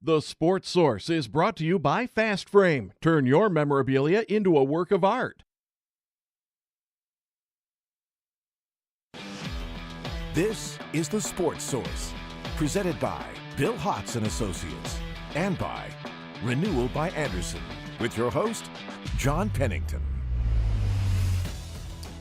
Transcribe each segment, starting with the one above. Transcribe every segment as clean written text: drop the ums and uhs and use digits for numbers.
The Sports Source is brought to you by Fast Frame. Turn your memorabilia into a work of art. This is The Sports Source, presented by Bill Hotz and Associates, and by Renewal by Andersen, with your host, John Pennington.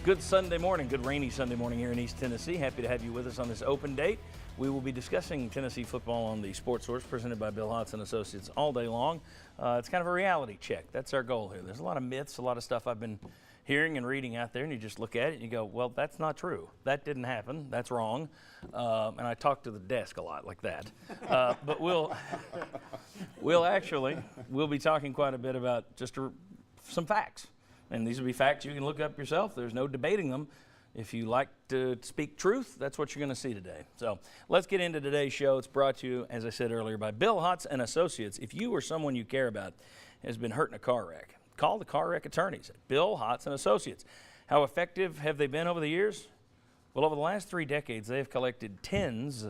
Good Sunday morning, good rainy Sunday morning here in East Tennessee. Happy to have you with us on this open date. We will be discussing Tennessee football on the Sports Source presented by Bill Hotz and Associates all day long. It's kind of a reality check. That's our goal here. There's a lot of myths, a lot of stuff I've been hearing and reading out there, and you just look at it and you go, well, that's not true. That didn't happen. That's wrong. And I talk to the desk a lot like that. But we'll be talking quite a bit about just some facts. And these will be facts you can look up yourself. There's no debating them. If you like to speak truth, that's what you're going to see today. So let's get into today's show. It's brought to you, as I said earlier, by Bill Hotz and Associates. If you or someone you care about has been hurt in a car wreck, call the car wreck attorneys at Bill Hotz and Associates. How effective have they been over the years? Well, over the last 3 decades, they have collected tens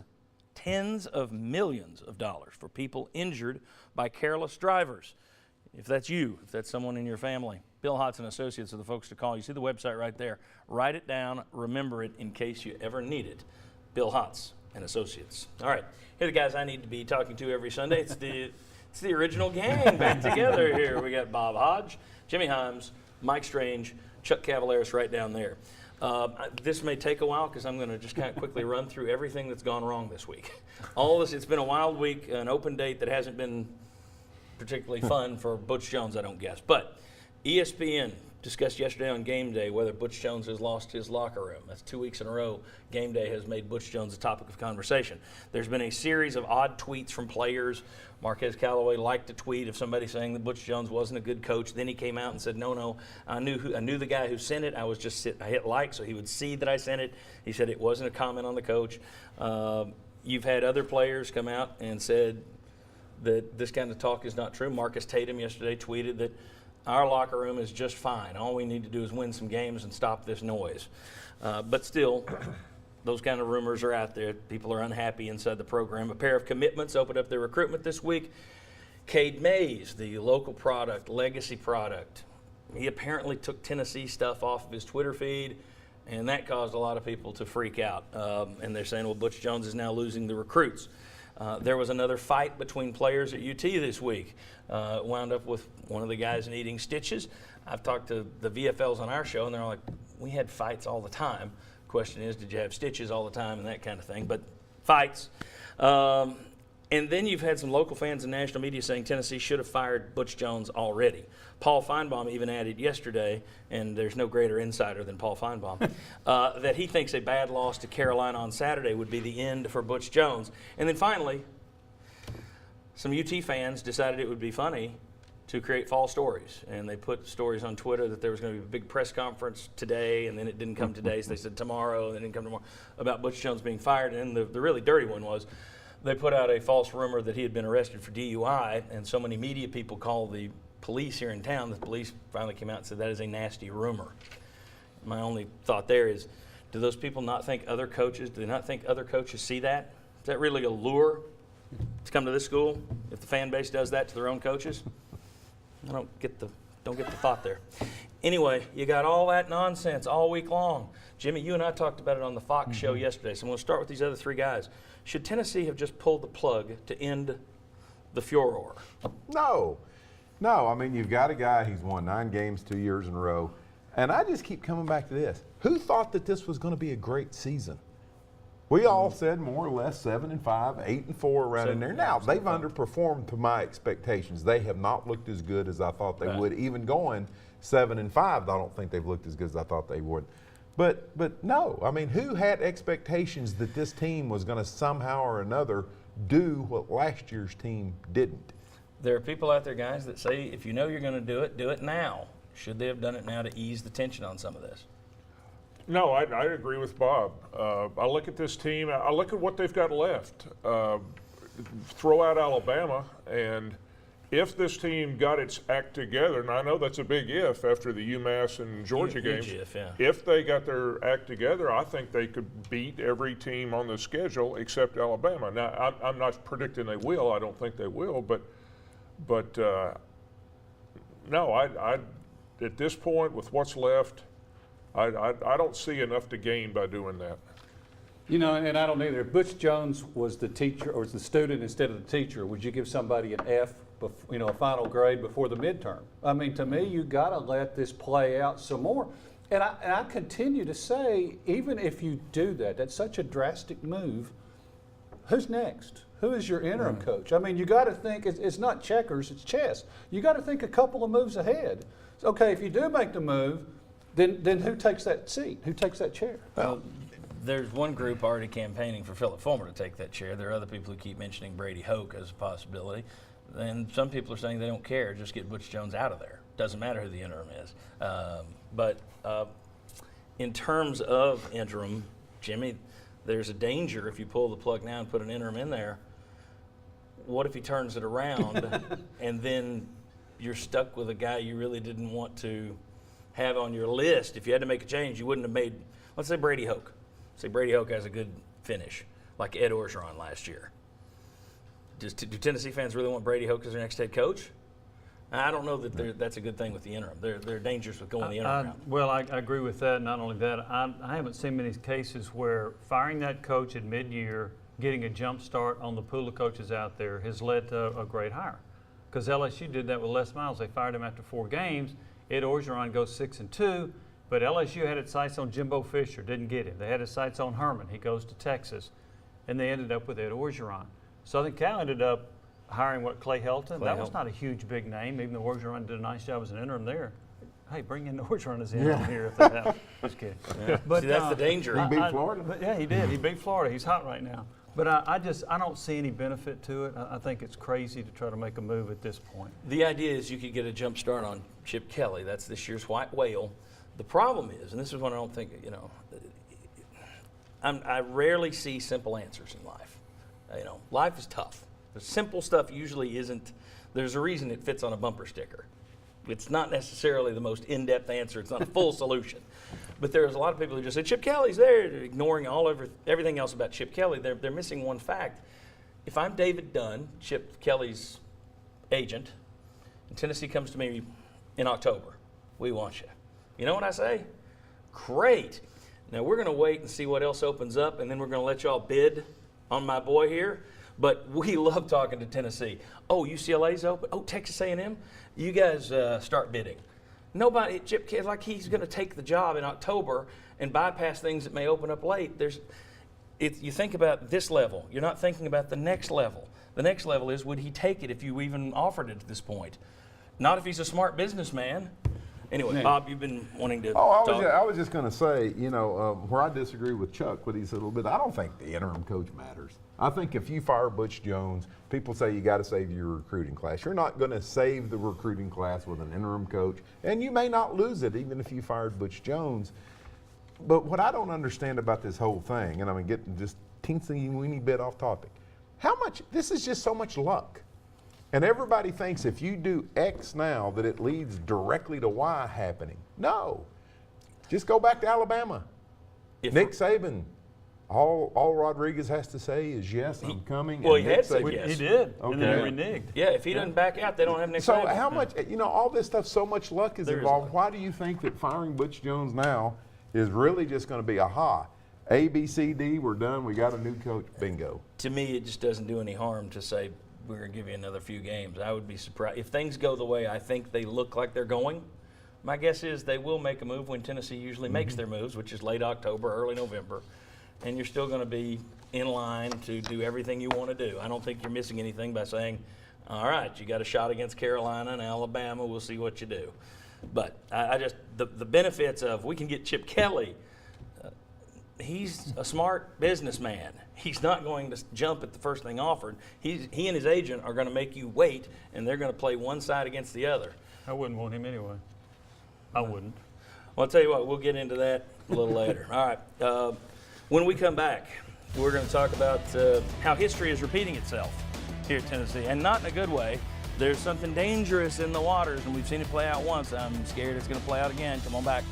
of millions of dollars for people injured by careless drivers. If that's you, if that's someone in your family, Bill Hotz and Associates are the folks to call. You see the website right there. Write it down. Remember it in case you ever need it. Bill Hotz and Associates. All right. Here are the guys I need to be talking to every Sunday. It's the original gang back together here. We got Bob Hodge, Jimmy Himes, Mike Strange, Chuck Cavaleris right down there. This may take a while because I'm going to just kind of quickly run through everything that's gone wrong this week. All of this, it's been a wild week, an open date that hasn't been particularly fun for Butch Jones, I don't guess. But ESPN discussed yesterday on Game Day whether Butch Jones has lost his locker room. That's 2 weeks in a row. Game Day has made Butch Jones a topic of conversation. There's been a series of odd tweets from players. Marquez Callaway liked a tweet of somebody saying that Butch Jones wasn't a good coach. Then he came out and said, no, I knew the guy who sent it. I hit like so he would see that I sent it. He said it wasn't a comment on the coach. You've had other players come out and said that this kind of talk is not true. Marcus Tatum yesterday tweeted that our locker room is just fine. All we need to do is win some games and stop this noise. But still, those kind of rumors are out there. People are unhappy inside the program. A pair of commitments opened up their recruitment this week. Cade Mays, the local product, legacy product, he apparently took Tennessee stuff off of his Twitter feed, and that caused a lot of people to freak out. And they're saying, well, Butch Jones is now losing the recruits. There was another fight between players at UT this week. Wound up with one of the guys needing stitches. I've talked to the VFLs on our show, and they're like, we had fights all the time. Question is, did you have stitches all the time and that kind of thing? But fights. And then you've had some local fans and national media saying Tennessee should have fired Butch Jones already. Paul Feinbaum even added yesterday, and there's no greater insider than Paul Feinbaum, that he thinks a bad loss to Carolina on Saturday would be the end for Butch Jones. And then finally, some UT fans decided it would be funny to create false stories. And they put stories on Twitter that there was going to be a big press conference today, and then it didn't come today, so they said tomorrow, and it didn't come tomorrow, about Butch Jones being fired. And the really dirty one was they put out a false rumor that he had been arrested for DUI, and so many media people called the police here in town. The police finally came out and said that is a nasty rumor. My only thought there is, do those people not think other coaches, do they not think other coaches see that? Is that really a lure to come to this school if the fan base does that to their own coaches? I don't get the thought there. Anyway, you got all that nonsense all week long. Jimmy, you and I talked about it on the Fox show yesterday, so I'm going to start with these other 3 guys. Should Tennessee have just pulled the plug to end the furor? No. I mean, you've got a guy, he's won 9 games 2 years in a row. And I just keep coming back to this. Who thought that this was going to be a great season? We all said more or less 7-5, 8-4 around in there. Now, they've underperformed to my expectations. They have not looked as good as I thought they would. Even going 7-5, I don't think they've looked as good as I thought they would. But no, I mean, who had expectations that this team was going to somehow or another do what last year's team didn't? There are people out there, guys, that say if you know you're going to do it now. Should they have done it now to ease the tension on some of this? No, I agree with Bob. I look at this team. I look at what they've got left. Throw out Alabama, and if this team got its act together, and I know that's a big if after the UMass and Georgia Huge games, if, yeah. if they got their act together, I think they could beat every team on the schedule except Alabama. Now, I'm not predicting they will. I don't think they will, but no, I at this point with what's left, I don't see enough to gain by doing that. You know, and I don't either. If Butch Jones was the teacher or was the student instead of the teacher, would you give somebody an F, a final grade before the midterm? I mean, to me, you got to let this play out some more. And I continue to say, even if you do that, that's such a drastic move. Who's next? Who is your interim coach? I mean, you got to think it's not checkers, it's chess. You got to think a couple of moves ahead. So, okay, if you do make the move, then who takes that seat? Who takes that chair? Well, there's one group already campaigning for Philip Fulmer to take that chair. There are other people who keep mentioning Brady Hoke as a possibility. And some people are saying they don't care, just get Butch Jones out of there. Doesn't matter who the interim is. But in terms of interim, Jimmy, there's a danger if you pull the plug now and put an interim in there. What if he turns it around and then you're stuck with a guy you really didn't want to have on your list? If you had to make a change, you wouldn't have made, let's say Brady Hoke. Say Brady Hoke has a good finish, like Ed Orgeron last year. Do Tennessee fans really want Brady Hoke as their next head coach? I don't know that that's a good thing with the interim. They're dangerous with going the interim route. Well, I agree with that. Not only that, I haven't seen many cases where firing that coach at mid-year, getting a jump start on the pool of coaches out there has led to a great hire. Because LSU did that with Les Miles. They fired him after 4 games. Ed Orgeron goes 6-2. But LSU had its sights on Jimbo Fisher, didn't get him. They had its sights on Herman. He goes to Texas. And they ended up with Ed Orgeron. Southern Cal ended up hiring, Clay Helton? That was not a huge, big name, even though Orgeron did a nice job as an interim there. Hey, bring in Orgeron as an interim here if that happens. Just kidding. Yeah. But, see, that's the danger. He beat Florida. But yeah, he did. He beat Florida. He's hot right now. But I don't see any benefit to it. I think it's crazy to try to make a move at this point. The idea is you could get a jump start on Chip Kelly. That's this year's white whale. The problem is, and this is what I don't think, I rarely see simple answers in life. Life is tough. The simple stuff usually isn't, there's a reason it fits on a bumper sticker. It's not necessarily the most in-depth answer. It's not a full solution. But there's a lot of people who just say, Chip Kelly's there, ignoring everything else about Chip Kelly. They're missing one fact. If I'm David Dunn, Chip Kelly's agent, and Tennessee comes to me in October, we want you. You know what I say? Great. Now we're going to wait and see what else opens up, and then we're going to let y'all bid on my boy here. But we love talking to Tennessee. Oh, UCLA's open. Oh, Texas A&M. You guys start bidding. Nobody, Chip, like he's going to take the job in October and bypass things that may open up late. You think about this level. You're not thinking about the next level. The next level is, would he take it if you even offered it at this point? Not if he's a smart businessman. Anyway, Bob, you've been wanting to talk. I was just going to say, where I disagree with Chuck, what he said a little bit, I don't think the interim coach matters. I think if you fire Butch Jones, people say you got to save your recruiting class. You're not going to save the recruiting class with an interim coach, and you may not lose it even if you fired Butch Jones. But what I don't understand about this whole thing, and I'm getting just teensy-weeny bit off topic, this is just so much luck. And everybody thinks if you do X now that it leads directly to Y happening. No. Just go back to Alabama. Nick Saban, all Rodriguez has to say is, yes, I'm coming. Well, he had said yes. He did. Okay. And then they reneged. Yeah, if he doesn't back out, they don't have Nick So Saban. how much, all this stuff, so much luck is There is involved. luck. Why do you think that firing Butch Jones now is really just going to be A, B, C, D, we're done, we got a new coach, bingo? To me, it just doesn't do any harm to say, we're going to give you another few games. I would be surprised. If things go the way I think they look like they're going, my guess is they will make a move when Tennessee usually makes their moves, which is late October, early November. And you're still going to be in line to do everything you want to do. I don't think you're missing anything by saying, all right, you got a shot against Carolina and Alabama, we'll see what you do. But the benefits of, we can get Chip Kelly, he's a smart businessman. He's not going to jump at the first thing offered. He and his agent are going to make you wait, and they're going to play one side against the other. I wouldn't want him anyway. I wouldn't. Well, I'll tell you what, we'll get into that a little later. All right. When we come back, we're going to talk about how history is repeating itself here at Tennessee, and not in a good way. there's something dangerous in the waters, and we've seen it play out once. I'm scared it's going to play out again. Come on back.